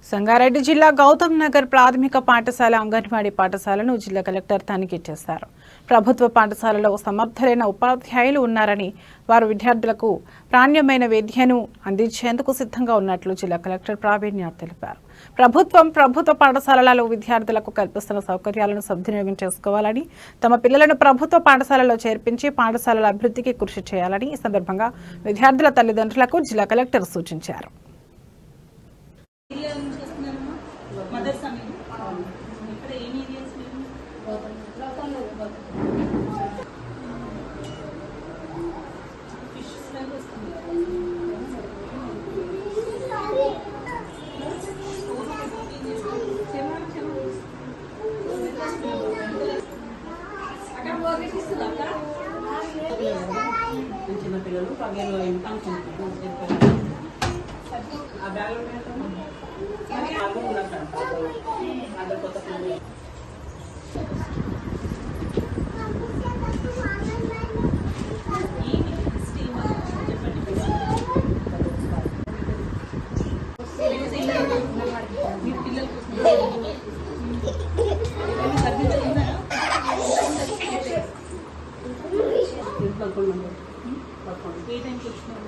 సంగారెడ్డి జిల్లా గౌతమ్ నగర్ ప్రాథమిక పాఠశాల అంగన్వాడీ పాఠశాలను జిల్లా కలెక్టర్ తనిఖీ చేశారు. ప్రభుత్వ పాఠశాలలో సమర్థులైన ఉపాధ్యాయులు ఉన్నారని, వారు విద్యార్థులకు నాణ్యమైన విద్యను అందించేందుకు సిద్ధంగా ఉన్నట్లు జిల్లా కలెక్టర్ ప్రావీణ్య తెలిపారు. ప్రభుత్వ పాఠశాలలలో విద్యార్థులకు కల్పిస్తున్న సౌకర్యాలను సద్వినియోగం చేసుకోవాలని, తమ పిల్లలను ప్రభుత్వ పాఠశాలలో చేర్పించి పాఠశాలల అభివృద్ధికి కృషి చేయాలని ఈ సందర్భంగా విద్యార్థుల తల్లిదండ్రులకు జిల్లా కలెక్టర్ సూచించారు. చిన్న పిల్లలు పగేలో ఇన్కమ్ ఆ బ్యాగ్ కొత్త పిల్లలు ఏ టైంకి వచ్చినారు?